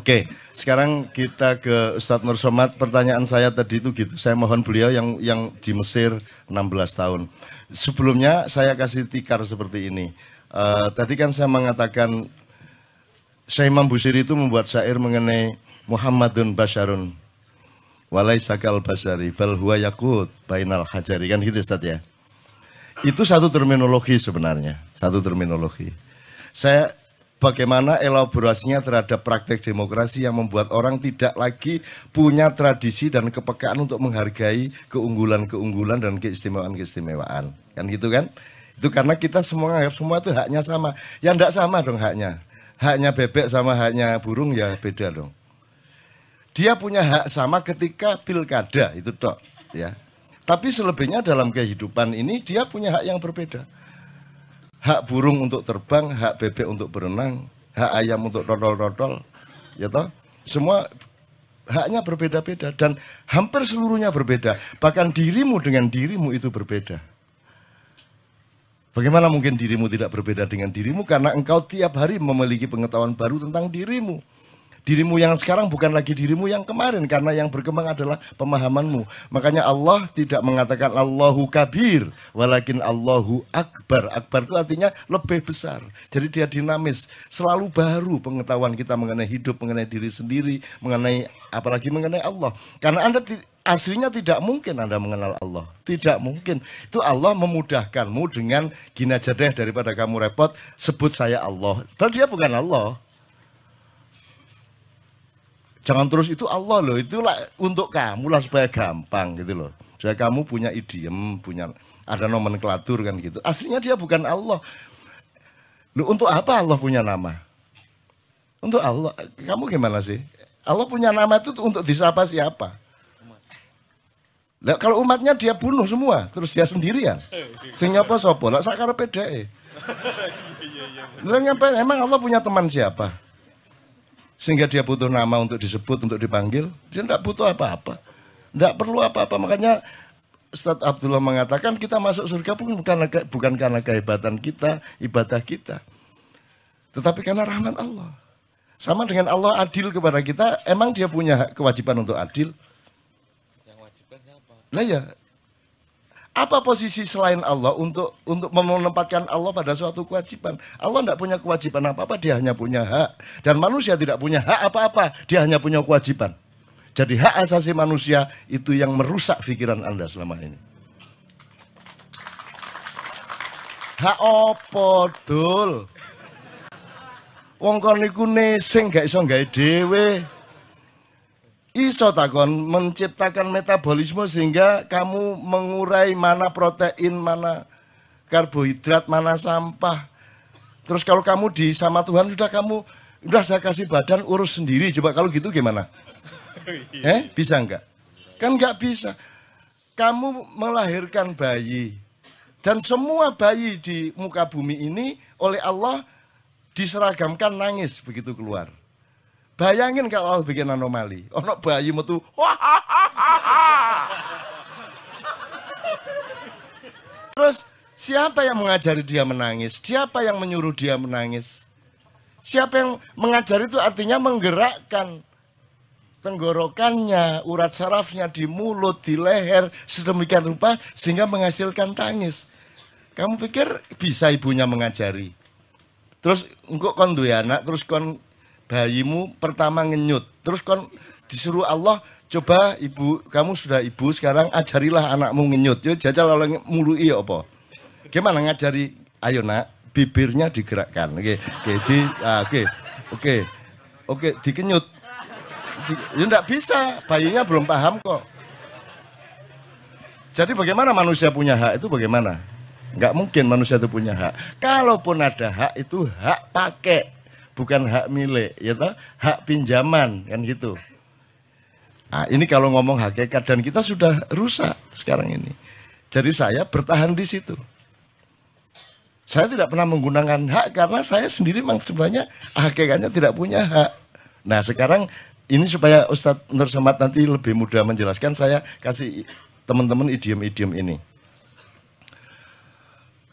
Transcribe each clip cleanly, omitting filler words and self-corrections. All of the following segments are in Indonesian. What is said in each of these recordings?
Oke, sekarang kita ke Ustadz Nur Somad. Pertanyaan saya tadi itu gitu. Saya mohon beliau yang di Mesir 16 tahun. Sebelumnya saya kasih tikar seperti ini. Tadi kan saya mengatakan Syekh Imam Busiri itu membuat syair mengenai Muhammadun Basyarun walaisakal basari bal huwa yakut bainal hajari, kan gitu Ustaz ya. Itu satu terminologi sebenarnya, satu terminologi. Saya bagaimana elaborasinya terhadap praktek demokrasi yang membuat orang tidak lagi punya tradisi dan kepekaan untuk menghargai keunggulan-keunggulan dan keistimewaan-keistimewaan. Kan gitu kan? Itu karena kita semua anggap semua itu haknya sama. Ya enggak sama dong haknya. Haknya bebek sama haknya burung ya beda dong. Dia punya hak sama ketika pilkada itu toh, ya. Tapi selebihnya dalam kehidupan ini dia punya hak yang berbeda. Hak burung untuk terbang, hak bebek untuk berenang, hak ayam untuk dodol-dodol, ya toh. Semua haknya berbeda-beda dan hampir seluruhnya berbeda. Bahkan dirimu dengan dirimu itu berbeda. Bagaimana mungkin dirimu tidak berbeda dengan dirimu? Karena engkau tiap hari memiliki pengetahuan baru tentang dirimu. Dirimu yang sekarang bukan lagi dirimu yang kemarin, karena yang berkembang adalah pemahamanmu. Makanya Allah tidak mengatakan Allahu kabir, walakin Allahu akbar. Akbar itu artinya lebih besar. Jadi dia dinamis, selalu baru pengetahuan kita mengenai hidup, mengenai diri sendiri, mengenai apalagi mengenai Allah. Karena Anda aslinya tidak mungkin Anda mengenal Allah. Tidak mungkin. Itu Allah memudahkanmu dengan gini aja deh, daripada kamu repot, sebut saya Allah. Padahal dia bukan Allah. Jangan terus itu Allah loh, itulah untuk kamu lah supaya gampang gitu loh. Supaya kamu punya idiom, punya ada nomenklatur kan gitu. Aslinya dia bukan Allah. Loh, untuk apa Allah punya nama? Untuk Allah, kamu gimana sih? Allah punya nama itu untuk disapa siapa? Lah kalau umatnya dia bunuh semua, terus dia sendirian. Sing nyapa sapa? Lah sakarepe dhek. Lah nyapa emang Allah punya teman siapa? Sehingga dia butuh nama untuk disebut, untuk dipanggil. Dia tidak butuh apa-apa. Tidak perlu apa-apa. Makanya Ustadz Abdullah mengatakan kita masuk surga bukan karena kehebatan kita, ibadah kita. Tetapi karena rahmat Allah. Sama dengan Allah adil kepada kita, emang dia punya kewajiban untuk adil? Yang wajibkan siapa? Lah ya, apa posisi selain Allah untuk menempatkan Allah pada suatu kewajiban? Allah tidak punya kewajiban apa-apa, dia hanya punya hak. Dan manusia tidak punya hak apa-apa, dia hanya punya kewajiban. Jadi hak asasi manusia itu yang merusak pikiran Anda selama ini. Hak opo dul? Wong kon niku nesing gak iso gawe dhewe. Iso takon menciptakan metabolisme sehingga kamu mengurai mana protein, mana karbohidrat, mana sampah. Terus kalau kamu sama Tuhan udah saya kasih badan urus sendiri. Coba kalau gitu gimana? Bisa enggak? Kan enggak bisa. Kamu melahirkan bayi dan semua bayi di muka bumi ini oleh Allah diseragamkan nangis begitu keluar. Bayangin kalau Allah bikin anomali, ono bayi metu, terus siapa yang mengajari dia menangis? Siapa yang menyuruh dia menangis? Siapa yang mengajari itu artinya menggerakkan tenggorokannya, urat sarafnya di mulut, di leher, sedemikian rupa sehingga menghasilkan tangis. Kamu pikir bisa ibunya mengajari? Terus engkau kon duwe anak, terus kon bayimu pertama ngenyut, terus kon disuruh Allah, coba ibu, kamu sudah ibu sekarang ajarilah anakmu ngenyut. Yo jajal oleh mului apa? Gimana ngajari? Ayo nak, bibirnya digerakkan. Oke, dikenyut. Ya enggak bisa, bayinya belum paham kok. Jadi bagaimana manusia punya hak itu bagaimana? Enggak mungkin manusia itu punya hak. Kalaupun ada hak itu hak pakai. Bukan hak milik, ya toh, hak pinjaman, kan gitu. Nah, ini kalau ngomong hakikat dan kita sudah rusak sekarang ini. Jadi saya bertahan di situ. Saya tidak pernah menggunakan hak karena saya sendiri memang sebenarnya hakikatnya tidak punya hak. Nah sekarang ini supaya Ustadz Nur Somad nanti lebih mudah menjelaskan, saya kasih teman-teman idiom-idiom ini.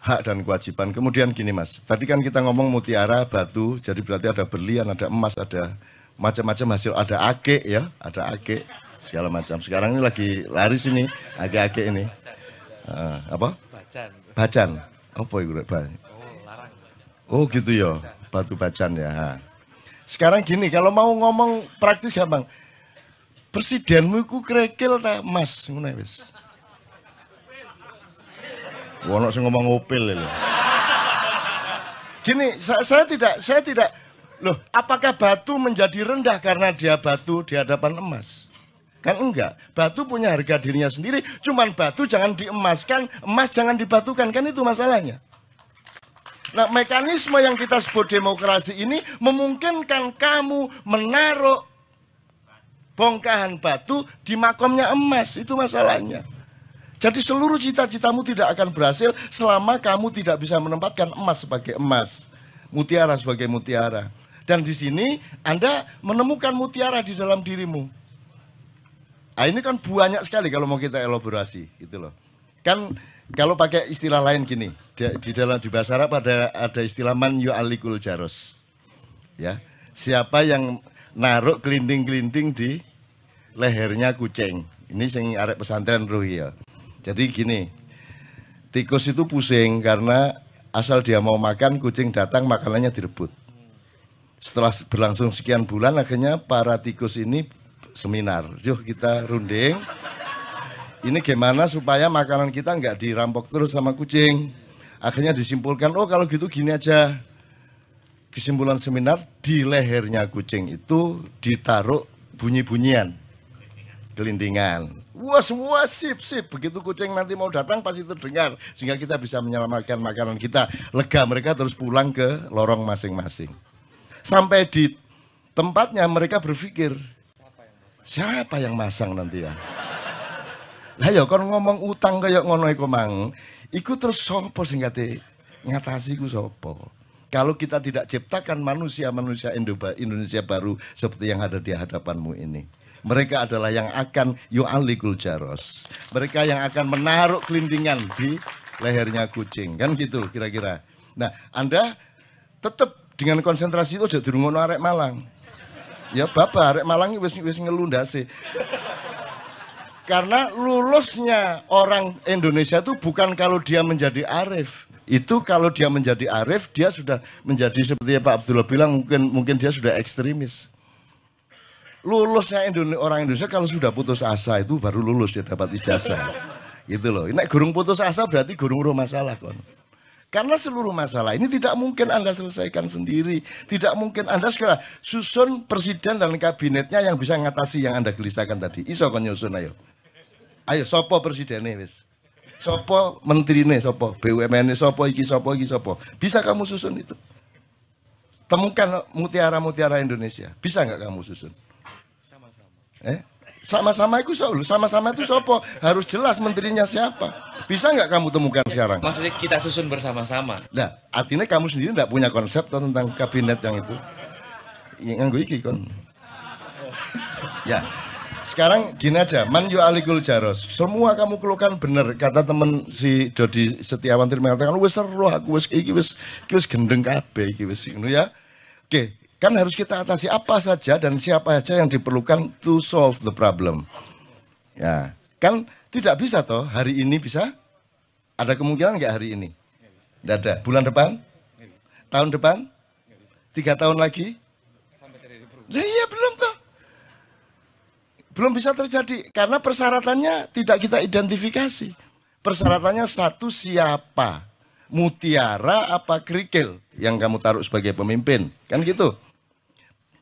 Hak dan kewajiban. Kemudian gini mas, tadi kan kita ngomong mutiara, batu, jadi berarti ada berlian, ada emas, ada macam-macam hasil, ada ake ya, ada ake segala macam. Sekarang ini lagi laris ini ake-ake ini. Apa? Bacan. Apa itu Pak? Oh gitu ya, batu bacan ya. Sekarang gini, kalau mau ngomong praktis gampang. Presidenmu iku krekil ta Mas, ngono wis. Wono sing ngomong opil lho. Gini, saya tidak loh, apakah batu menjadi rendah karena dia batu di hadapan emas? Kan enggak. Batu punya harga dirinya sendiri, cuman batu jangan diemaskan, emas jangan dibatukan, kan itu masalahnya. Nah, mekanisme yang kita sebut demokrasi ini memungkinkan kamu menaruh bongkahan batu di makomnya emas, itu masalahnya. Jadi seluruh cita-citamu tidak akan berhasil selama kamu tidak bisa menempatkan emas sebagai emas, mutiara sebagai mutiara. Dan di sini Anda menemukan mutiara di dalam dirimu. Nah, ini kan banyak sekali kalau mau kita elaborasi, gitu loh. Kan kalau pakai istilah lain gini, di bahasa Arab ada istilah man yu'allikul jaros. Ya, siapa yang naruh kelinding-kelinding di lehernya kucing. Ini yang arek pesantren Ruhi ya. Jadi gini, tikus itu pusing karena asal dia mau makan, kucing datang makanannya direbut. Setelah berlangsung sekian bulan, akhirnya para tikus ini seminar. Yuk kita runding, ini gimana supaya makanan kita nggak dirampok terus sama kucing. Akhirnya disimpulkan, oh kalau gitu gini aja. Kesimpulan seminar, di lehernya kucing itu ditaruh bunyi-bunyian, kelindingan. Wah semua sip. Begitu kucing nanti mau datang pasti terdengar. Sehingga kita bisa menyelamatkan makanan kita. Lega, mereka terus pulang ke lorong masing-masing. Sampai di tempatnya mereka berpikir, siapa yang masang nanti ya? Lah ya kon ngomong utang kayak ngono iku mang. Iku terus sapa sing ngate ngatasi iku sapa? Kalau kita tidak ciptakan manusia-manusia Indonesia baru seperti yang ada di hadapanmu ini. Mereka adalah yang akan yu'allikul jaros. Mereka yang akan menaruh kelindingan di lehernya kucing. Kan gitu kira-kira. Nah, Anda tetap dengan konsentrasi itu aja dirungono arek Malang. Ya bapak, arek Malang wis ngelundase. Karena lulusnya orang Indonesia itu bukan kalau dia menjadi arif. Itu kalau dia menjadi arif, dia sudah menjadi seperti Pak Abdullah bilang, mungkin dia sudah ekstremis. Lulusnya orang Indonesia kalau sudah putus asa itu baru lulus dia dapat ijazah. Gitu loh. Nek gurung putus asa berarti gurung roh masalah kon. Karena seluruh masalah ini tidak mungkin Anda selesaikan sendiri. Tidak mungkin Anda sekarang susun presiden dan kabinetnya yang bisa mengatasi yang Anda gelisahkan tadi. Iso kon nyusun ayo. Ayo sopo presidennya wis. Sopo menterine sopo, BUMN sopo iki sopo. Bisa kamu susun itu. Temukan mutiara-mutiara Indonesia. Bisa nggak kamu susun? Sama-sama itu sama-sama itu sopo, harus jelas menterinya siapa. Bisa nggak kamu temukan sekarang? Maksudnya kita susun bersama-sama. Nah, artinya kamu sendiri nggak punya konsep tentang kabinet yang itu. Yang gue iki kon. Ya, sekarang gini aja, man yu'allikul jaros. Semua kamu keluhkan bener. Kata temen si Dodi Setiawan tadi mengatakan, wes seru aku wes gendeng kabeh iki wes ngono ya. Oke. Kan harus kita atasi apa saja dan siapa saja yang diperlukan to solve the problem. Ya, kan tidak bisa toh hari ini bisa? Ada kemungkinan nggak hari ini? Nggak ada. Bulan depan? Tahun depan? 3 tahun lagi? Nah, iya belum toh. Belum bisa terjadi karena persyaratannya tidak kita identifikasi. Persyaratannya satu, siapa? Mutiara apa kerikil yang kamu taruh sebagai pemimpin? Kan gitu.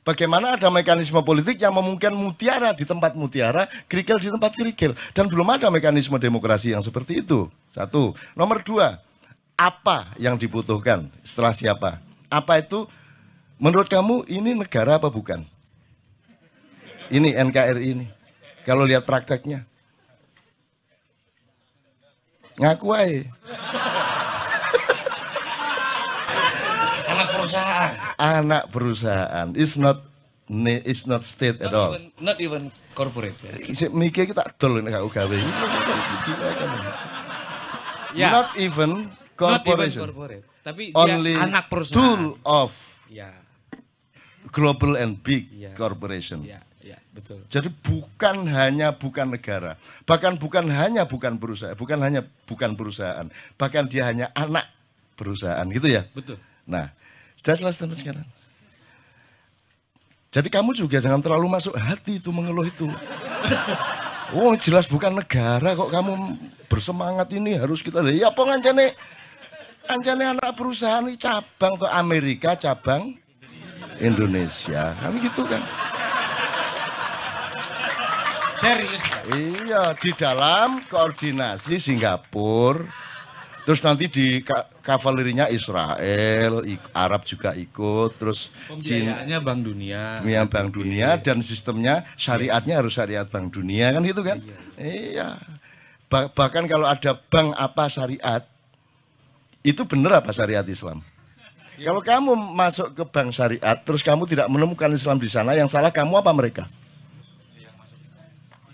Bagaimana ada mekanisme politik yang memungkinkan mutiara di tempat mutiara, kerikil di tempat kerikil. Dan belum ada mekanisme demokrasi yang seperti itu. Satu. Nomor 2, apa yang dibutuhkan setelah siapa? Apa itu menurut kamu ini negara apa bukan? Ini NKRI ini. Kalau lihat prakteknya. Ngaku aja. Anak perusahaan. Anak perusahaan. It's not state at all. Not even corporate. Mikir kita dol nek gak gawe. Ya. Not even corporation. Tapi only dia anak perusahaan. tool of. Ya. global and big Iya. corporation. Iya, iya, betul. Jadi bukan negara, bahkan bukan perusahaan, bahkan dia hanya anak perusahaan, gitu ya. Betul. Nah, sudah selesai sekarang. Jadi kamu juga jangan terlalu masuk hati itu mengeluh itu. Oh, jelas bukan negara kok kamu bersemangat ini harus kita. Ya apa ngancane anak perusahaan ini cabang tuh Amerika, cabang Indonesia. Kan gitu kan. Serius, Pak? Iya, di dalam koordinasi Singapura. Terus nanti di kavalerinya Israel, Arab juga ikut, terus Pembiayaannya Bank Dunia. Bank Dunia, dan sistemnya syariatnya harus syariat Bank Dunia, kan gitu kan? Iya. Bahkan kalau ada bank apa syariat, itu benar apa syariat Islam? Kalau kamu masuk ke bank syariat, terus kamu tidak menemukan Islam di sana, yang salah kamu apa mereka?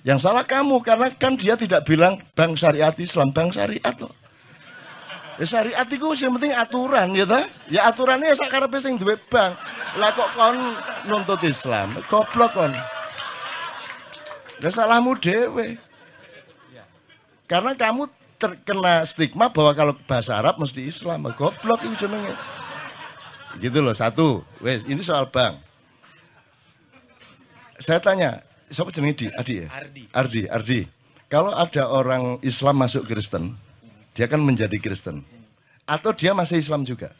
Yang salah kamu, karena kan dia tidak bilang bank syariat Islam, bank syariat loh. Ya syariat itu yang penting aturan ya ta? Ya aturannya sakarepe sing duwe bank. Lah kok kon nuntut Islam? Goblok kon. Ya salahmu dhewe. Karena kamu terkena stigma bahwa kalau bahasa Arab mesti Islam. Goblok itu jenenge. Gitu loh, satu. Wes, ini soal bank. Saya tanya, siapa jenenge Adi ya? Ardi. Kalau ada orang Islam masuk Kristen, dia kan menjadi Kristen. Atau dia masih Islam juga?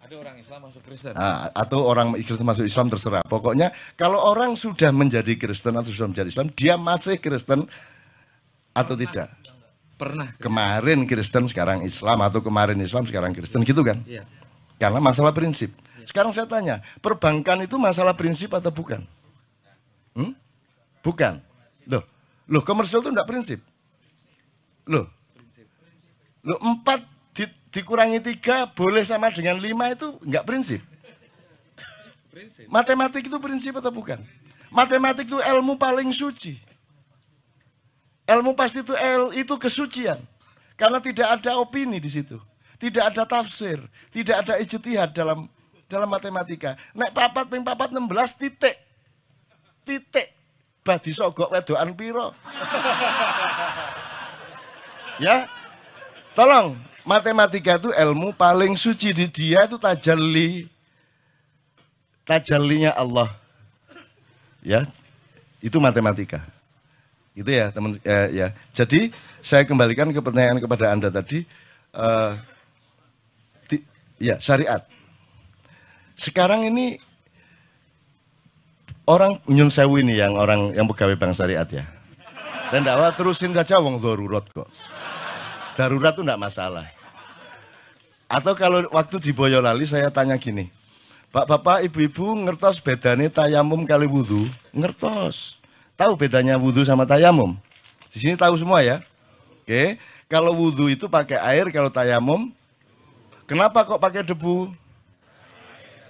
Ada orang Islam masuk Kristen. Atau orang Kristen masuk Islam, terserah. Pokoknya kalau orang sudah menjadi Kristen atau sudah menjadi Islam, dia masih Kristen atau tidak? Pernah. Kemarin Kristen, sekarang Islam. Atau kemarin Islam, sekarang Kristen. Gitu kan? Iya. Karena masalah prinsip. Sekarang saya tanya, perbankan itu masalah prinsip atau bukan? Bukan. Loh, komersial itu enggak prinsip. Loh, 4 dikurangi 3 boleh sama dengan 5 itu enggak prinsip. Matematik itu prinsip atau bukan? Matematik itu ilmu paling suci. Ilmu pasti itu kesucian. Karena tidak ada opini di situ. Tidak ada tafsir, tidak ada ijtihad dalam matematika. Nek papat ping papat 16 titik. Bah disogok wedokan piro. Ya, tolong, matematika itu ilmu paling suci di dia itu tajallinya Allah. Ya, itu matematika. Itu ya teman ya. Jadi saya kembalikan ke pertanyaan kepada Anda tadi, ya syariat. Sekarang ini orang nyun sewu ini yang pegawai bank syariat ya. Dan dakwa terusin saja wong darurat kok. Darurat itu enggak masalah. Atau kalau waktu di Boyolali saya tanya gini, Bapak, Ibu-ibu ngertos bedanya tayamum kali wudhu? Ngertos. Tahu bedanya wudhu sama tayamum? Di sini tahu semua ya? Oke. Kalau wudhu itu pakai air, kalau tayamum, kenapa kok pakai debu?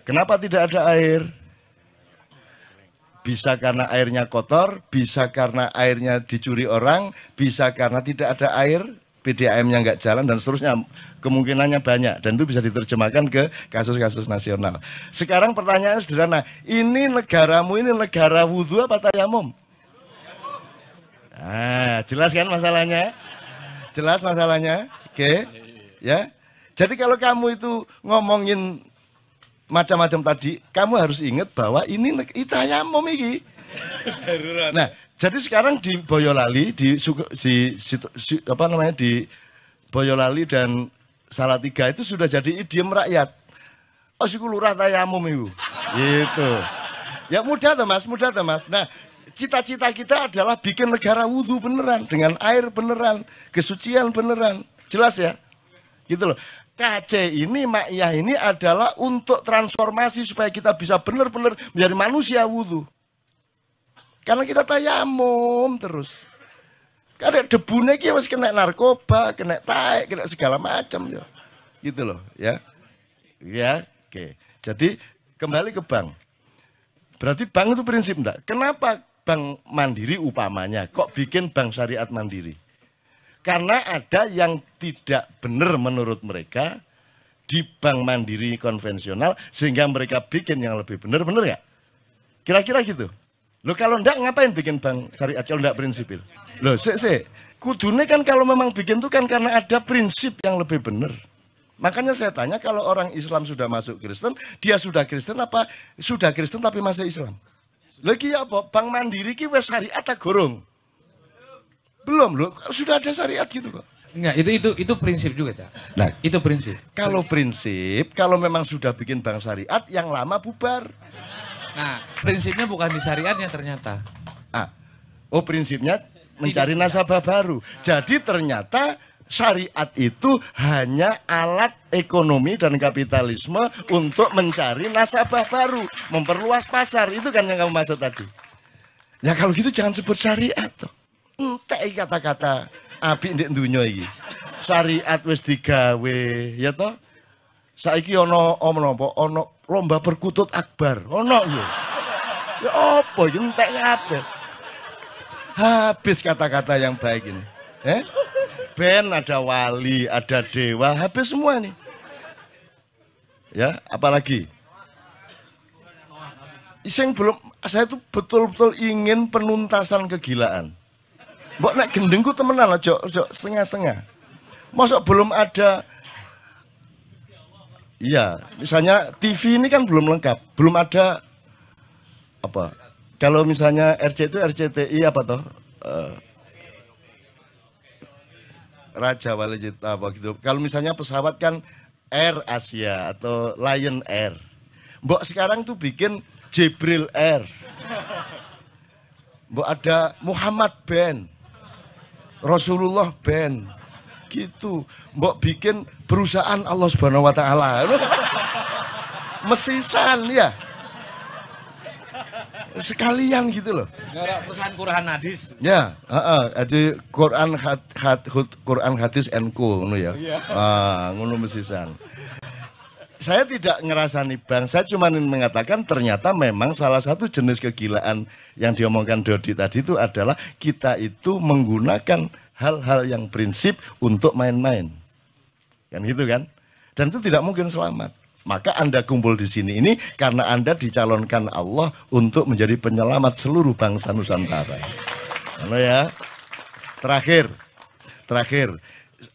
Kenapa tidak ada air? Bisa karena airnya kotor, bisa karena airnya dicuri orang, bisa karena tidak ada air, PDAM-nya nggak jalan, dan seterusnya. Kemungkinannya banyak, dan itu bisa diterjemahkan ke kasus-kasus nasional. Sekarang pertanyaannya sederhana, ini negaramu ini negara wudhu apa tayamum? Jelas kan masalahnya? Jelas masalahnya? Oke. Ya. Jadi kalau kamu itu ngomongin macam-macam tadi, kamu harus ingat bahwa ini tayamum ini. Nah, jadi sekarang di Boyolali, di Boyolali dan Salatiga itu sudah jadi idiom rakyat. Oh, siku lurah tayamum itu. Gitu. Ya mudah toh Mas. Nah, cita-cita kita adalah bikin negara wudhu beneran, dengan air beneran, kesucian beneran. Jelas ya? Gitu loh. KC ini, Ma'iyah ini adalah untuk transformasi supaya kita bisa benar-benar menjadi manusia wudhu. Karena kita tayamum terus. Karena debunya kita masih kena narkoba, kena taek, kena segala macam ya. Gitu loh, ya. Ya, oke. Jadi kembali ke bank. Berarti bank itu prinsip enggak? Kenapa bank mandiri upamanya kok bikin bank syariat mandiri? Karena ada yang tidak benar menurut mereka di bank mandiri konvensional sehingga mereka bikin yang lebih benar nggak? Kira-kira gitu. Loh kalau enggak ngapain bikin bank syariat kalau enggak prinsipil? Loh kudune kan kalau memang bikin itu kan karena ada prinsip yang lebih benar. Makanya saya tanya kalau orang Islam sudah masuk Kristen, dia sudah Kristen apa sudah Kristen tapi masih Islam? Lagi apa? Bank mandiri ki wes syariat tak gorong? Belum loh, sudah ada syariat gitu kok. Enggak, itu prinsip juga, Cak. Nah, itu prinsip. Kalau prinsip, kalau memang sudah bikin bank syariat, yang lama bubar. Nah, prinsipnya bukan di syariatnya ternyata. Prinsipnya mencari nasabah baru. Jadi ternyata syariat itu hanya alat ekonomi dan kapitalisme untuk mencari nasabah baru, memperluas pasar. Itu kan yang kamu maksud tadi. Ya kalau gitu jangan sebut syariat toh. Entek kata-kata apik ndek donya iki. Syariat wis digawe, ya toh. Saiki ono lomba perkutut akbar. Ono yo. Ya apa iki entek kabeh. Habis kata-kata yang baik ini. Ben ada wali, ada dewa, habis semua nih. Ya, apalagi? Saya tuh betul-betul ingin penuntasan kegilaan. Mbok nek gendengku temenan aja setengah-setengah. Masa belum ada. Iya, misalnya TV ini kan belum lengkap, belum ada apa? Kalau misalnya RC itu RCTI apa toh? Raja Wali Cipta apa gitu. Kalau misalnya pesawat kan Air Asia atau Lion Air. Mbok sekarang tuh bikin Jibril Air. Mbok ada Muhammad Band. Rasulullah Band. Gitu. Mbok bikin perusahaan Allah Subhanahu wa taala. Mesisan ya. Sekalian gitu loh. Perusahaan Quran hadis. Ya, ada Quran hadis NQ ngono ya. Ngono mesisan. Saya tidak ngerasani bang, saya cuma mengatakan ternyata memang salah satu jenis kegilaan yang diomongkan Dodi tadi itu adalah kita itu menggunakan hal-hal yang prinsip untuk main-main. Kan gitu kan? Dan itu tidak mungkin selamat. Maka Anda kumpul di sini ini karena Anda dicalonkan Allah untuk menjadi penyelamat seluruh bangsa Nusantara. Halo ya. Terakhir.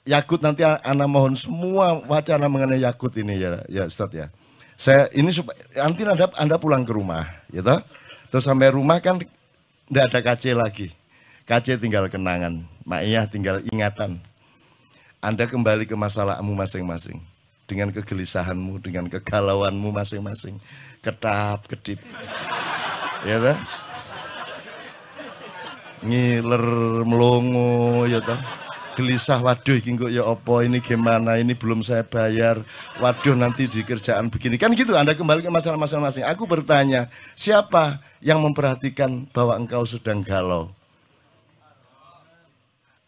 Yakut nanti Anda mohon semua wacana mengenai Yakut ini ya Ustaz ya. Saya ini nanti Anda pulang ke rumah, ya toh? Terus sampai rumah kan tidak ada KC lagi. KC tinggal kenangan, Maiyah tinggal ingatan. Anda kembali ke masalahmu masing-masing. Dengan kegelisahanmu, dengan kegalauanmu masing-masing. Kedap-kedip. Ya toh? Ngiler melongo, ya toh? Gelisah, waduh iki kok ya apa, ini gimana, ini belum saya bayar, waduh nanti di kerjaan begini, kan gitu. Anda kembali ke masalah masing-masing. Aku bertanya, siapa yang memperhatikan bahwa engkau sedang galau?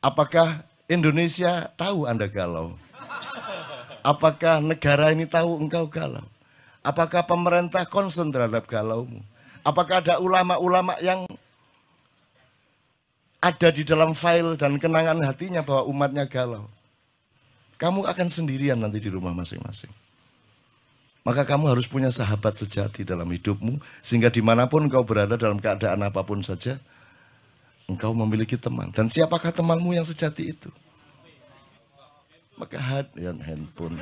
Apakah Indonesia tahu Anda galau? Apakah negara ini tahu engkau galau? Apakah pemerintah concern terhadap galaumu? Apakah ada ulama-ulama yang ada di dalam file dan kenangan hatinya bahwa umatnya galau? Kamu akan sendirian nanti di rumah masing-masing. Maka kamu harus punya sahabat sejati dalam hidupmu, sehingga dimanapun engkau berada dalam keadaan apapun saja, engkau memiliki teman. Dan siapakah temanmu yang sejati itu? Maka handphone.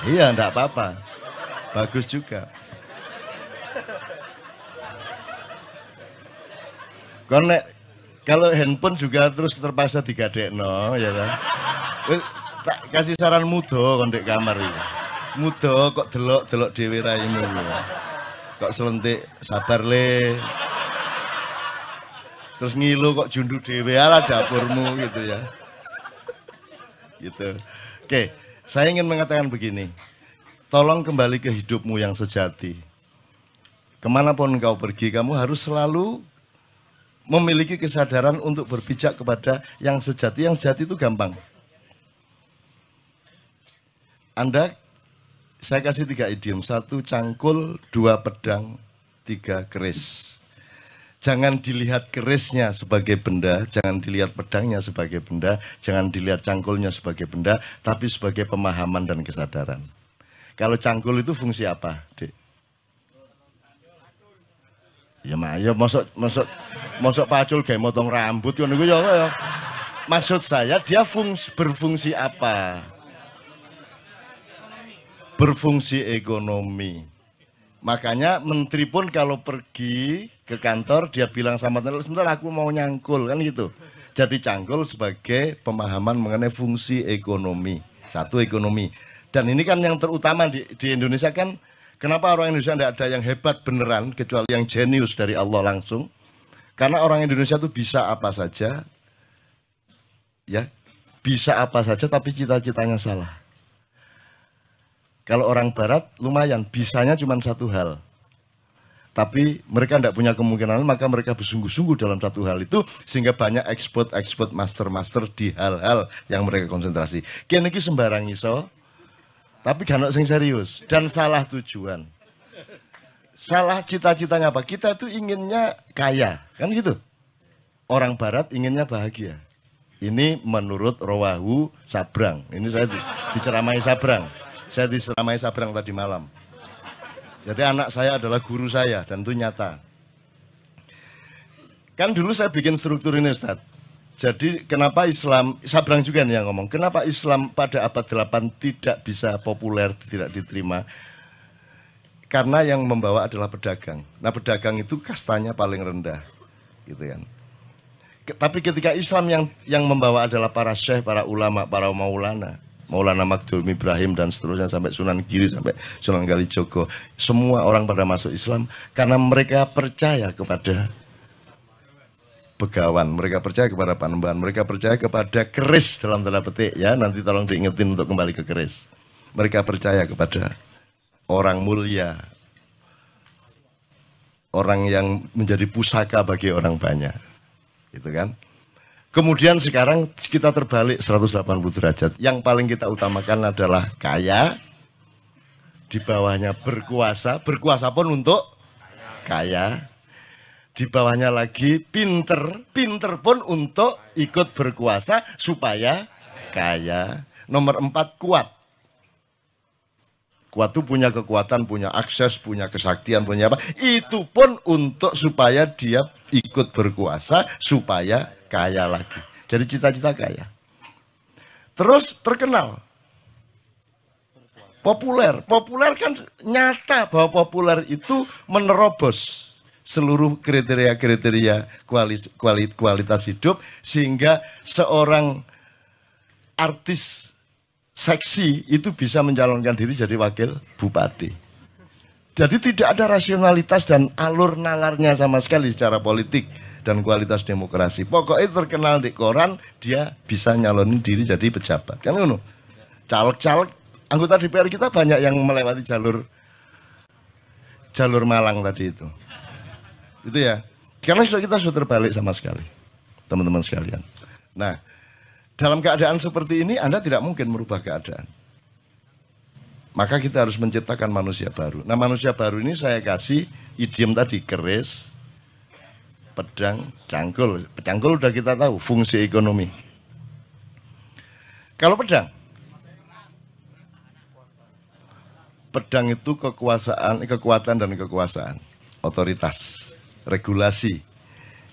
Iya, enggak apa-apa. Bagus juga. Kalau handphone juga terus terpaksa digadekno, ya kan? Tak kasih saran mudo kon ndek kamar iki. Mudo kok delok dhewe raimu. Kok selentik sabar le. Terus ngilu kok jundu dhewe ala dapurmu gitu ya. Gitu. Oke, saya ingin mengatakan begini. Tolong kembali ke hidupmu yang sejati. Kemanapun engkau pergi, kamu harus selalu memiliki kesadaran untuk berpijak kepada yang sejati. Yang sejati itu gampang. Saya kasih 3 idiom. 1 cangkul, 2 pedang, 3 keris. Jangan dilihat kerisnya sebagai benda, jangan dilihat pedangnya sebagai benda, jangan dilihat cangkulnya sebagai benda, tapi sebagai pemahaman dan kesadaran. Kalau cangkul itu fungsi apa, Dek? Ya ya masuk pacul kayak motong rambut kan itu ya. Maksud saya dia berfungsi apa? Berfungsi ekonomi. Makanya menteri pun kalau pergi ke kantor dia bilang sama tenaga, sebentar aku mau nyangkul kan gitu. Jadi cangkul sebagai pemahaman mengenai fungsi ekonomi. Satu ekonomi. Dan ini kan yang terutama di Indonesia kan, kenapa orang Indonesia tidak ada yang hebat beneran kecuali yang jenius dari Allah langsung. Karena orang Indonesia itu bisa apa saja, ya bisa apa saja tapi cita-citanya salah. Kalau orang barat lumayan, bisanya cuma satu hal. Tapi mereka tidak punya kemungkinan, maka mereka bersungguh-sungguh dalam satu hal itu, sehingga banyak ekspor, master di hal-hal yang mereka konsentrasi. Kini sembarang iso, tapi gak ada yang serius. Dan salah tujuan. Salah cita-citanya apa? Kita itu inginnya kaya, kan gitu. Orang barat inginnya bahagia. Ini menurut Rawahu Sabrang. Ini saya diceramai Sabrang. Saya diseramai Sabrang tadi malam. Jadi anak saya adalah guru saya dan itu nyata. Kan dulu saya bikin struktur ini Ustaz. Jadi kenapa Islam, Sabrang juga nih yang ngomong, kenapa Islam pada abad 8 tidak bisa populer, tidak diterima? Karena yang membawa adalah pedagang. Nah pedagang itu kastanya paling rendah. Gitu kan. Tapi ketika Islam yang membawa adalah para syekh, para ulama, para maulana. Maulana Magdum Ibrahim dan seterusnya sampai Sunan Giri, sampai Sunan Kalijogo. Semua orang pada masuk Islam karena mereka percaya kepada begawan, mereka percaya kepada panembahan, mereka percaya kepada keris dalam tanda petik ya, nanti tolong diingetin untuk kembali ke keris. Mereka percaya kepada orang mulia, orang yang menjadi pusaka bagi orang banyak. Gitu kan? Kemudian sekarang kita terbalik 180 derajat. Yang paling kita utamakan adalah kaya, di bawahnya berkuasa, berkuasa pun untuk kaya. Di bawahnya lagi pinter, pinter pun untuk ikut berkuasa supaya kaya. Nomor 4 kuat. Kuat itu punya kekuatan, punya akses, punya kesaktian, punya apa. Itu pun untuk supaya dia ikut berkuasa, supaya kaya lagi. Jadi cita-cita kaya. Terus terkenal. Populer. Populer kan nyata bahwa populer itu menerobos seluruh kriteria-kriteria kualitas hidup sehingga seorang artis seksi itu bisa mencalonkan diri jadi wakil bupati. Jadi tidak ada rasionalitas dan alur nalarnya sama sekali secara politik dan kualitas demokrasi. Pokoknya terkenal di koran, dia bisa nyalonin diri jadi pejabat. Kan ngono. Caleg-caleg anggota DPR kita banyak yang melewati jalur Malang tadi itu. Itu ya. Karena kita sudah terbalik sama sekali. Teman-teman sekalian. Nah, dalam keadaan seperti ini Anda tidak mungkin merubah keadaan. Maka kita harus menciptakan manusia baru. Nah, manusia baru ini saya kasih idiom tadi, keris, pedang, cangkul. Cangkul udah kita tahu, fungsi ekonomi. Kalau pedang itu kekuatan dan kekuasaan, otoritas, regulasi.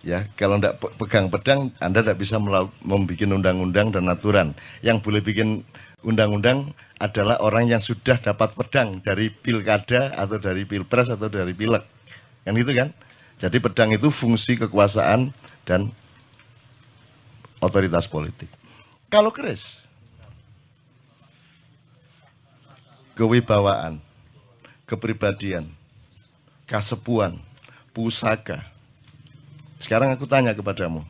Ya, kalau tidak pegang pedang, Anda tidak bisa membuat undang-undang dan aturan. Yang boleh bikin undang-undang adalah orang yang sudah dapat pedang dari pilkada atau dari pilpres atau dari pileg. Kan gitu kan? Jadi pedang itu fungsi kekuasaan dan otoritas politik. Kalau keris, kewibawaan, kepribadian, kasepuan, pusaka. Sekarang aku tanya kepadamu,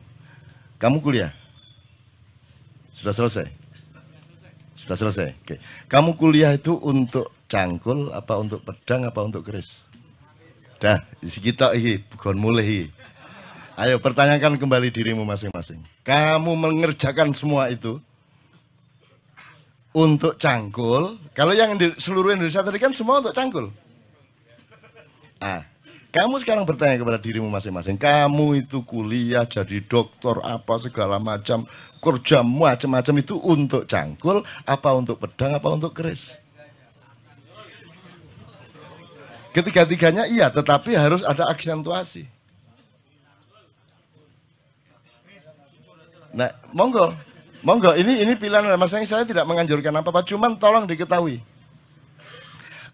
kamu kuliah? Sudah selesai? Sudah selesai? Oke. Kamu kuliah itu untuk cangkul, apa untuk pedang, apa untuk keris? Dah, isi kita ini, bukan mulai. Ayo pertanyakan kembali dirimu masing-masing. Kamu mengerjakan semua itu untuk cangkul. Kalau yang di seluruh Indonesia tadi kan semua untuk cangkul. Ah, Kamu sekarang bertanya kepada dirimu masing-masing. Kamu itu kuliah, jadi dokter, apa segala macam, kerja macam-macam itu untuk cangkul, apa untuk pedang, apa untuk keris? Ketiga-tiganya iya, tetapi harus ada aksentuasi. Nah, monggo. Monggo, ini pilihan masing-masing. Saya tidak menganjurkan apa-apa, cuman tolong diketahui.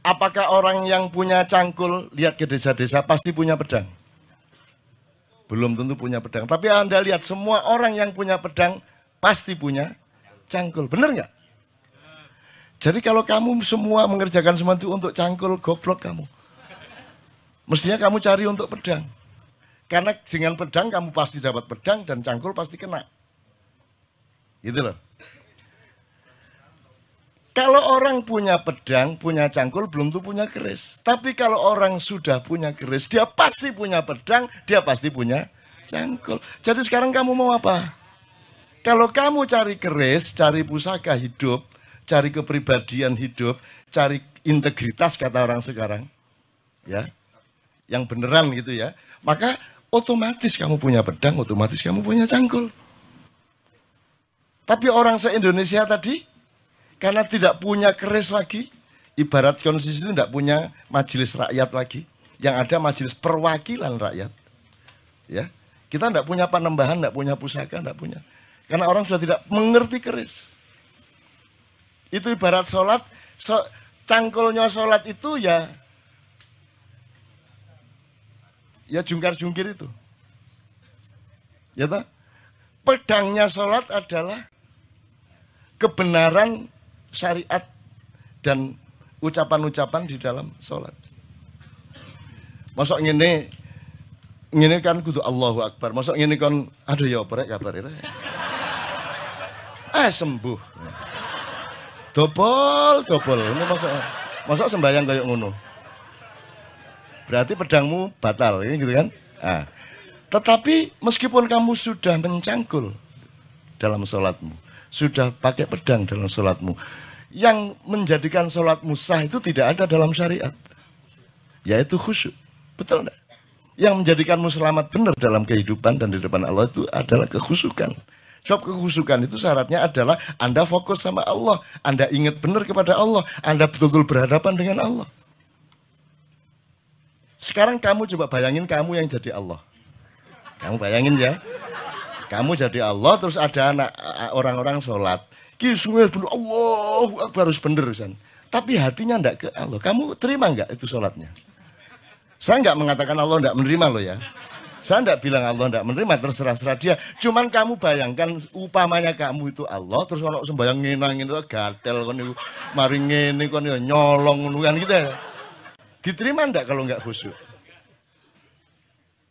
Apakah orang yang punya cangkul, lihat ke desa-desa, pasti punya pedang? Belum tentu punya pedang. Tapi Anda lihat, semua orang yang punya pedang, pasti punya cangkul. Benar nggak? Jadi kalau kamu semua mengerjakan semua itu untuk cangkul, goblok kamu. Mestinya kamu cari untuk pedang. Karena dengan pedang, kamu pasti dapat pedang, dan cangkul pasti kena. Gitu loh. Kalau orang punya pedang, punya cangkul, belum tentu punya keris. Tapi kalau orang sudah punya keris, dia pasti punya pedang, dia pasti punya cangkul. Jadi sekarang kamu mau apa? Kalau kamu cari keris, cari pusaka hidup, cari kepribadian hidup, cari integritas kata orang sekarang, ya, yang beneran gitu ya, maka otomatis kamu punya pedang, otomatis kamu punya cangkul. Tapi orang se-Indonesia tadi, karena tidak punya keris lagi, ibarat konstitusi itu tidak punya majelis rakyat lagi, yang ada majelis perwakilan rakyat. Ya, kita tidak punya panembahan, tidak punya pusaka, tidak punya. Karena orang sudah tidak mengerti keris. Itu ibarat sholat, cangkulnya sholat itu ya jungkar-jungkir itu. Ya toh? Pedangnya sholat adalah kebenaran syariat dan ucapan-ucapan di dalam sholat. Masuk ngene kan kudu Allahu Akbar. Masuk ngene kan aduh ya apa rek kabar rek. Sembuh. Dobol. Ini masuk sembahyang kayak ngono. Berarti pedangmu batal, ini gitu kan? Nah, tetapi meskipun kamu sudah mencangkul dalam sholatmu, sudah pakai pedang dalam sholatmu, yang menjadikan sholatmu sah itu tidak ada dalam syariat, yaitu khusyuk. Betul enggak? Yang menjadikanmu selamat benar dalam kehidupan dan di depan Allah itu adalah kekhusyukan. Sebab kekhusyukan itu syaratnya adalah Anda fokus sama Allah, Anda ingat benar kepada Allah, Anda betul-betul berhadapan dengan Allah. Sekarang kamu coba bayangin kamu yang jadi Allah. Kamu bayangin ya, kamu jadi Allah, terus ada anak orang-orang sholat. Kisungnya bener, Allahu Akbar harus bener kan. Tapi hatinya enggak ke Allah. Kamu terima enggak itu sholatnya? Saya enggak mengatakan Allah enggak menerima loh ya. Saya enggak bilang Allah enggak menerima, terserah-serah dia. Cuman kamu bayangkan upamanya kamu itu Allah, terus kalau sembahyang ngenangin gatel kon niku mari ngene kon nyolong ngono kan gitu ya. Diterima enggak kalau enggak khusyuk?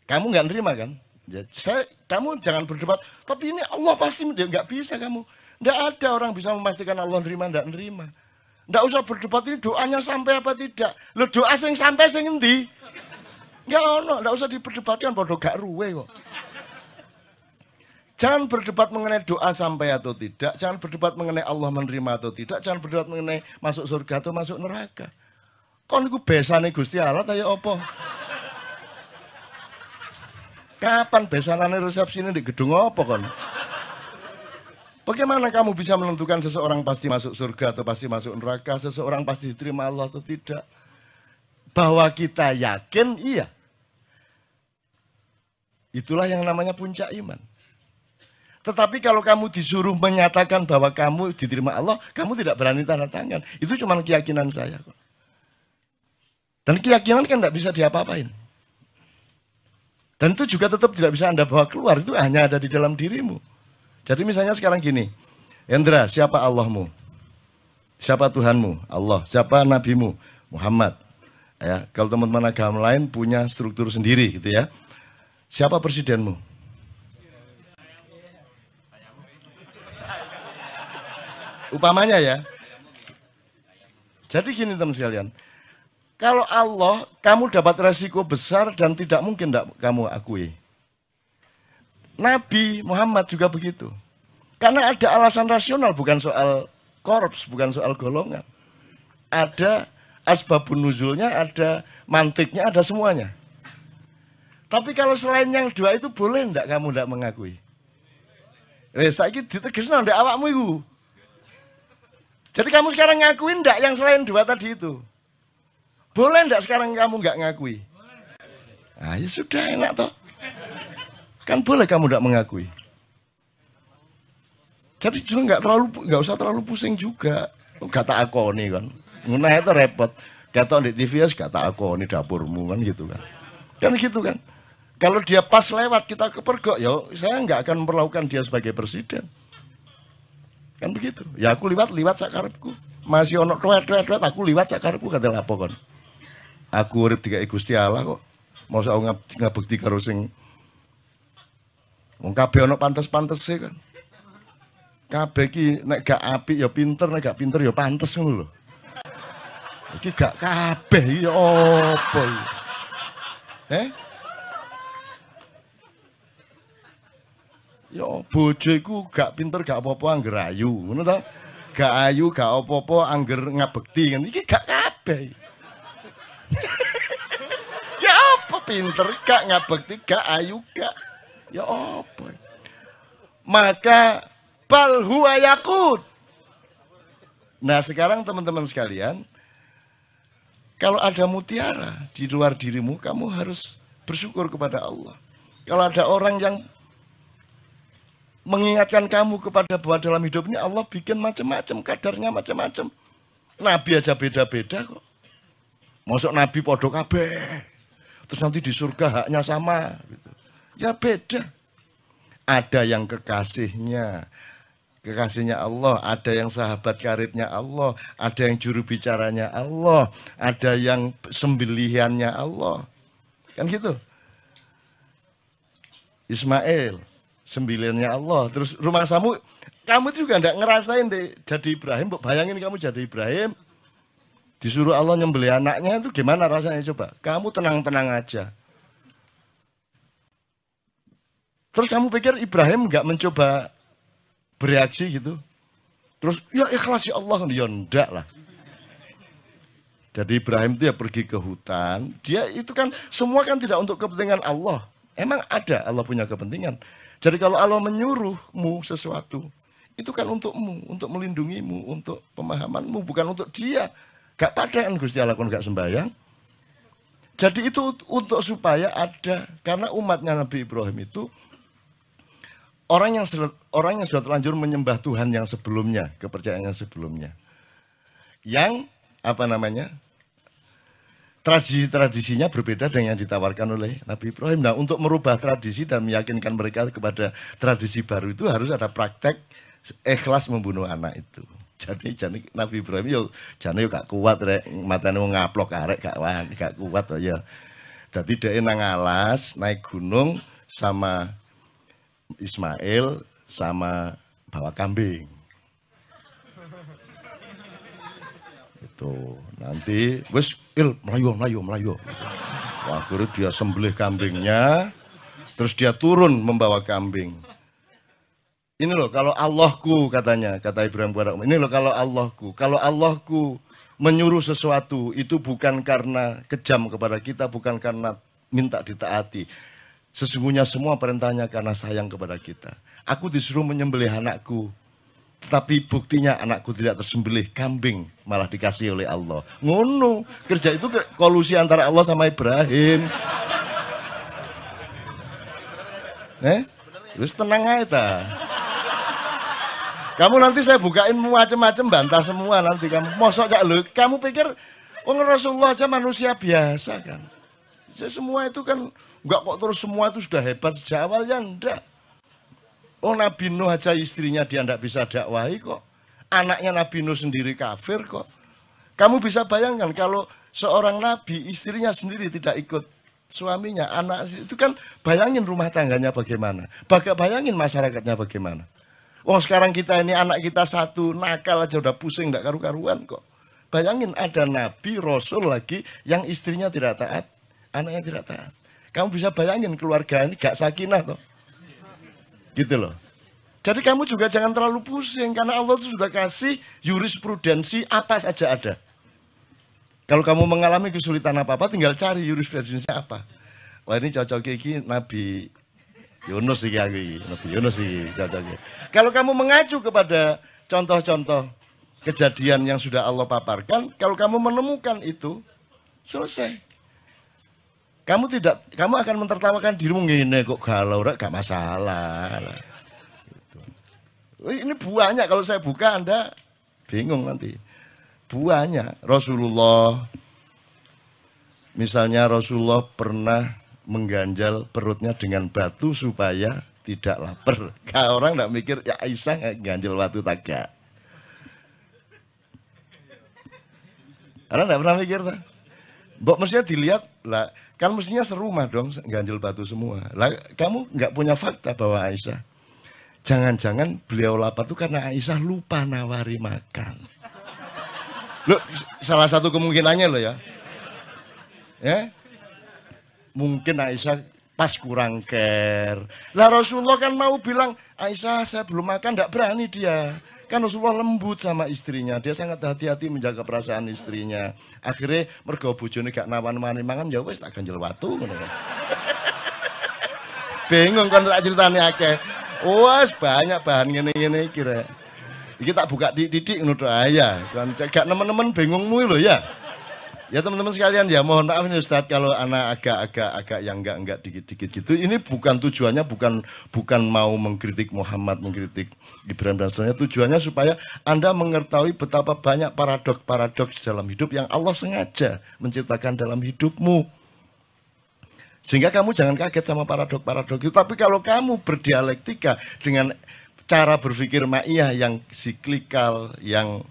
Kamu enggak nerima kan? Ya, kamu jangan berdebat, tapi ini Allah pasti enggak bisa kamu. Enggak ada orang bisa memastikan Allah nerima enggak nerima. Enggak usah berdebat ini doanya sampai apa tidak. Loh doa sing sampai sing endi? Enggak ono, enggak usah diperdebatkan bodoh gak ruwe kok. Jangan berdebat mengenai doa sampai atau tidak, jangan berdebat mengenai Allah menerima atau tidak, jangan berdebat mengenai masuk surga atau masuk neraka. Kon iku besane Gusti Allah ta ya apa? Kapan besanane resepsine di gedung apa kon? Bagaimana kamu bisa menentukan seseorang pasti masuk surga atau pasti masuk neraka, seseorang pasti diterima Allah atau tidak? Bahwa kita yakin, iya. Itulah yang namanya puncak iman. Tetapi kalau kamu disuruh menyatakan bahwa kamu diterima Allah, kamu tidak berani tanda tangan. Itu cuma keyakinan saya kok. Dan keyakinan kan tidak bisa diapa-apain. Dan itu juga tetap tidak bisa Anda bawa keluar, itu hanya ada di dalam dirimu. Jadi misalnya sekarang gini, Hendra, siapa Allahmu? Siapa Tuhanmu? Allah. Siapa Nabimu? Muhammad. Ya, kalau teman-teman agama lain punya struktur sendiri gitu ya. Siapa presidenmu? Upamanya ya. Jadi gini teman sekalian. Kalau Allah, kamu dapat resiko besar dan tidak mungkin tidak kamu akui. Nabi Muhammad juga begitu. Karena ada alasan rasional, bukan soal korps, bukan soal golongan. Ada asbabun nuzulnya, ada mantiknya, ada semuanya. Tapi kalau selain yang dua itu boleh enggak kamu enggak mengakui? Saiki ditegesno ndek awakmu iku. Jadi kamu sekarang ngakuin enggak yang selain dua tadi itu? Boleh enggak sekarang kamu enggak ngakui? Ah ya sudah enak toh. Kan boleh kamu enggak mengakui. Jadi juga enggak usah terlalu pusing juga. Enggak tak akoni kan. Ngono itu repot. Ketok di TV ya enggak tak akoni dapurmu kan gitu kan. Kan gitu kan. Kalau dia pas lewat kita kepergok, ya saya nggak akan memperlakukan dia sebagai presiden. Kan begitu. Ya aku liwat sakarepku. Masih ono tuet aku liwat sakarepku kata lapo kon. Aku urip dikai Gusti Allah kok. Mosok aku ngabekti karo sing wong kabeh ono pantes-pantese kan. Kabeh iki nek gak apik ya pinter, nek gak pinter ya pantes ngono lho. Iki gak kabeh iki ya apa iki? Ya bojo iku gak pinter gak apa-apa angger ayu, ngono ta? Gak ayu gak apa-apa angger ngabekti kan. Iki gak kabeh. Ya apa pinter gak ngabekti gak ayu gak. Ya apa? Maka bal huwa yakut. Nah, sekarang teman-teman sekalian, kalau ada mutiara di luar dirimu, kamu harus bersyukur kepada Allah. Kalau ada orang yang mengingatkan kamu kepada bahwa dalam hidup ini Allah bikin macam-macam, kadarnya macam-macam. Nabi aja beda-beda kok. Masuk Nabi podo kabeh. Terus nanti di surga haknya sama gitu. Ya beda. Ada yang kekasihnya Allah, ada yang sahabat karibnya Allah, ada yang juru bicaranya Allah, ada yang sembelihannya Allah. Kan gitu. Ismail sembilannya Allah. Terus rumah kamu juga enggak ngerasain deh jadi Ibrahim. Bayangin kamu jadi Ibrahim, disuruh Allah nyembelih anaknya, itu gimana rasanya coba? Kamu tenang-tenang aja. Terus kamu pikir Ibrahim enggak mencoba bereaksi gitu? Terus ya ikhlas ya Allah, ya enggak lah. Jadi Ibrahim itu ya pergi ke hutan. Dia itu kan semua kan tidak untuk kepentingan Allah. Emang ada Allah punya kepentingan. Jadi kalau Allah menyuruhmu sesuatu, itu kan untukmu, untuk melindungimu, untuk pemahamanmu, bukan untuk dia. Gak padaan Gusti Allah kon gak sembahyang. Jadi itu untuk supaya ada, karena umatnya Nabi Ibrahim itu orang yang sudah terlanjur menyembah Tuhan yang sebelumnya, kepercayaan yang sebelumnya. Yang apa namanya? Tradisi-tradisinya berbeda dengan yang ditawarkan oleh Nabi Ibrahim. Nah, untuk merubah tradisi dan meyakinkan mereka kepada tradisi baru itu harus ada praktek ikhlas membunuh anak itu. Jadi Nabi Ibrahim yo jane yo gak kuat rek, matane wong ngaplok arek gak kuat to ya. Dadi dhek nang alas, naik gunung sama Ismail sama bawa kambing. Itu nanti wis melayu. Akhirnya dia sembelih kambingnya, terus dia turun membawa kambing. Ini loh kalau Allahku katanya, kata Ibrahim kepada ini loh kalau Allahku menyuruh sesuatu itu bukan karena kejam kepada kita, bukan karena minta ditaati. Sesungguhnya semua perintahnya karena sayang kepada kita. Aku disuruh menyembelih anakku, tapi buktinya anakku tidak tersembelih, kambing malah dikasih oleh Allah. Ngono, kerja itu kolusi antara Allah sama Ibrahim. Terus tenang aja ta. Kamu nanti saya bukain macam-macam bantah semua nanti kamu. Mosok cak lu, kamu pikir Rasulullah aja manusia biasa kan. Semua itu kan enggak kok terus semua itu sudah hebat sejak awal ya enggak. Nabi Nuh aja istrinya dia enggak bisa dakwahi kok. Anaknya Nabi Nuh sendiri kafir kok. Kamu bisa bayangkan kalau seorang nabi istrinya sendiri tidak ikut suaminya, anak itu kan bayangin rumah tangganya bagaimana. Bayangin masyarakatnya bagaimana. Sekarang kita ini anak kita satu nakal aja udah pusing enggak karu-karuan kok. Bayangin ada nabi, rasul lagi yang istrinya tidak taat, anaknya tidak taat. Kamu bisa bayangin keluarga ini gak sakinah toh. Gitu loh. Jadi kamu juga jangan terlalu pusing karena Allah itu sudah kasih jurisprudensi apa saja ada. Kalau kamu mengalami kesulitan apa-apa tinggal cari jurisprudensinya apa. Wah ini cocok iki Nabi Yunus iki aku iki, Nabi Yunus iki cocoknya. Kalau kamu mengacu kepada contoh-contoh kejadian yang sudah Allah paparkan, kalau kamu menemukan itu, selesai. Kamu akan mentertawakan dirimu ngene kok galau, gak masalah. Gitu. Ini banyak kalau saya buka Anda bingung nanti. Banyak. Rasulullah, misalnya Rasulullah pernah mengganjal perutnya dengan batu supaya tidak lapar. Kalau orang tidak mikir, ya Aisyah ganjal batu tagak. Orang tidak pernah mikir tak? Mbok mestinya dilihat lah, kan mestinya serumah dong ganjel batu semua. Lah kamu nggak punya fakta bahwa Aisyah, jangan-jangan beliau lapar itu karena Aisyah lupa nawari makan. Loh, salah satu kemungkinannya loh ya. Ya, mungkin Aisyah pas kurang care. Lah Rasulullah kan mau bilang, Aisyah saya belum makan, nggak berani dia. Kan Rasulullah lembut sama istrinya, dia sangat hati-hati menjaga perasaan istrinya. Akhirnya mergo bojone gak nawan-nawani mangan, ya wis tak ganjel watu ngono kan. Bingung kan tak ceritane akeh. Wes banyak bahan ngene-ngene iki rek. Iki tak buka didik ngono tok ya. Kan gak nemen-nemen bingungmu lho ya. Ya teman-teman sekalian, ya mohon maaf ini Ustadz kalau anak agak yang enggak dikit-dikit gitu. Ini bukan tujuannya bukan mau mengkritik Muhammad, mengkritik Ibrahim dan seterusnya. Tujuannya supaya Anda mengetahui betapa banyak paradoks dalam hidup yang Allah sengaja menciptakan dalam hidupmu. Sehingga kamu jangan kaget sama paradoks itu. Tapi kalau kamu berdialektika dengan cara berpikir ma'iyah yang siklikal, yang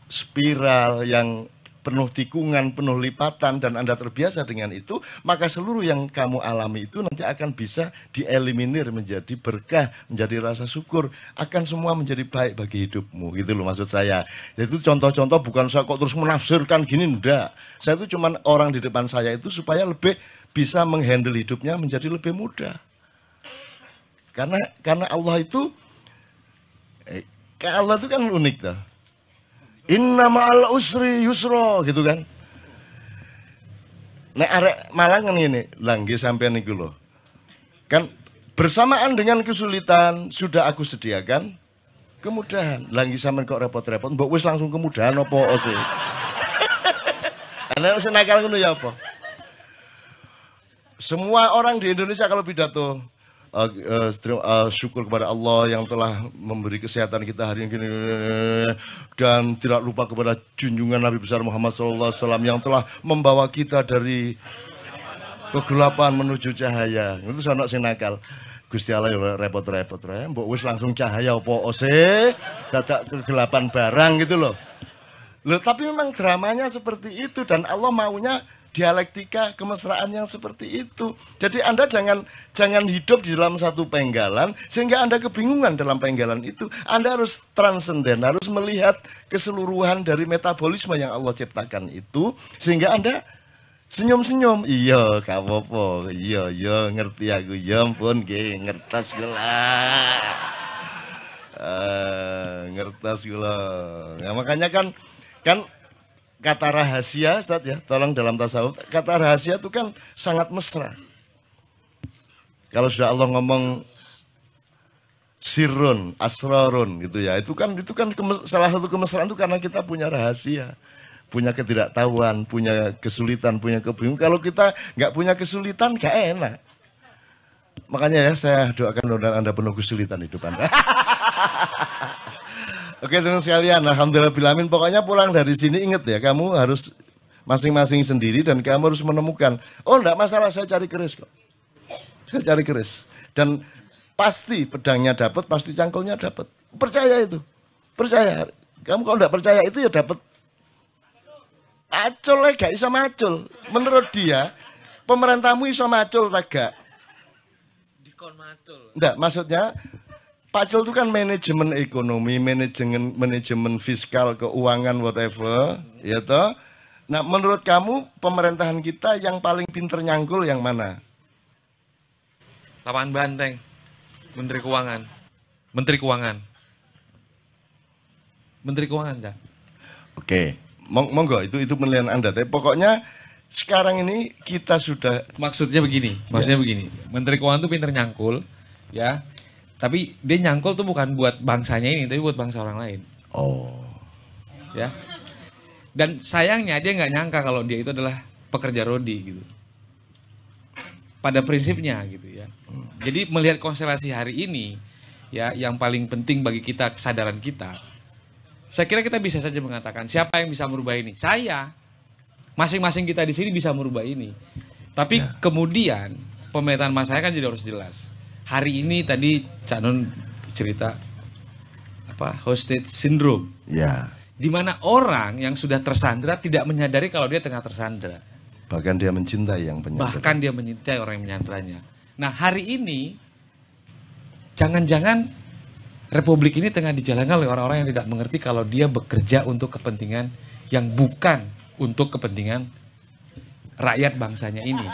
spiral, yang penuh tikungan, penuh lipatan, dan Anda terbiasa dengan itu, maka seluruh yang kamu alami itu nanti akan bisa dieliminir menjadi berkah, menjadi rasa syukur, akan semua menjadi baik bagi hidupmu, gitu loh maksud saya. Itu contoh-contoh, bukan saya kok terus menafsirkan gini, enggak. Saya itu cuman orang di depan saya itu supaya lebih bisa menghandle hidupnya menjadi lebih mudah. Karena Allah itu kan unik tuh. Inna ma'al usri yusra gitu kan. Nek arek Malang kan ini langge sampean niku lho. Kan bersamaan dengan kesulitan sudah aku sediakan kemudahan. Langge sampean kok repot-repot, mbok wis langsung kemudahan apa sih? Ana wis nakal ngono ya apa? Semua orang di Indonesia kalau pidato syukur kepada Allah yang telah memberi kesehatan kita hari ini dan tidak lupa kepada junjungan Nabi besar Muhammad SAW yang telah membawa kita dari kegelapan menuju cahaya. Itu sono sing nakal. Gusti Allah ya repot-repot mbok wis langsung cahaya apa sih? Dadak kegelapan barang gitu loh. Loh, tapi memang dramanya seperti itu dan Allah maunya dialektika kemesraan yang seperti itu. Jadi Anda jangan hidup di dalam satu penggalan sehingga Anda kebingungan dalam penggalan itu. Anda harus transenden, harus melihat keseluruhan dari metabolisme yang Allah ciptakan itu sehingga Anda senyum-senyum. Iya, gak apa-apa. Iya, ngerti aku. Ya ampun, nggih, ngertas kula. Ngertas kula. Ya makanya kan kata rahasia, Ustaz ya, tolong dalam tasawuf, kata rahasia itu kan sangat mesra. Kalau sudah Allah ngomong sirrun, asrarun gitu ya, itu kan salah satu kemesraan itu karena kita punya rahasia, punya ketidaktahuan, punya kesulitan, punya kebingungan. Kalau kita nggak punya kesulitan, nggak enak. Makanya ya saya doakan mudah-mudahan Anda penuh kesulitan hidup Anda. Oke teman sekalian, alhamdulillah, pokoknya pulang dari sini ingat ya, kamu harus masing-masing sendiri dan kamu harus menemukan, oh enggak masalah saya cari keris kok. Saya cari keris. Dan pasti pedangnya dapat, pasti cangkulnya dapat. Percaya itu. Percaya. Kamu kalau enggak percaya itu ya dapat. Acul gak bisa macul. Menurut dia, pemerintahmu iso macul gak? Dikon macul. Enggak, maksudnya Pacul itu kan manajemen ekonomi, manajemen fiskal, keuangan, whatever, ya toh. Nah, menurut kamu pemerintahan kita yang paling pinter nyangkul yang mana? Lapangan Banteng, Menteri Keuangan, Menteri Keuangan, Menteri Keuangan kan? Oke, monggo itu penilaian Anda. Tapi pokoknya sekarang ini kita sudah Maksudnya begini, begini. Menteri Keuangan tuh pinter nyangkul, ya. Tapi dia nyangkul tuh bukan buat bangsanya ini, tapi buat bangsa orang lain. Ya. Dan sayangnya dia nggak nyangka kalau dia itu adalah pekerja rodi gitu. Pada prinsipnya gitu ya. Jadi melihat konstelasi hari ini, ya, yang paling penting bagi kita kesadaran kita. Saya kira kita bisa saja mengatakan siapa yang bisa merubah ini? Saya. Masing-masing kita di sini bisa merubah ini. Tapi kemudian pemetaan masalahnya kan jadi harus jelas. Hari ini tadi Cak Nun cerita hostage syndrome. ya, Di mana orang yang sudah tersandra tidak menyadari kalau dia tengah tersandra. bahkan dia mencintai yang penyandera. Bahkan dia menyintai orang yang menyandranya. Nah, hari ini jangan-jangan Republik ini tengah dijalankan oleh orang-orang yang tidak mengerti kalau dia bekerja untuk kepentingan yang bukan untuk kepentingan rakyat bangsanya ini.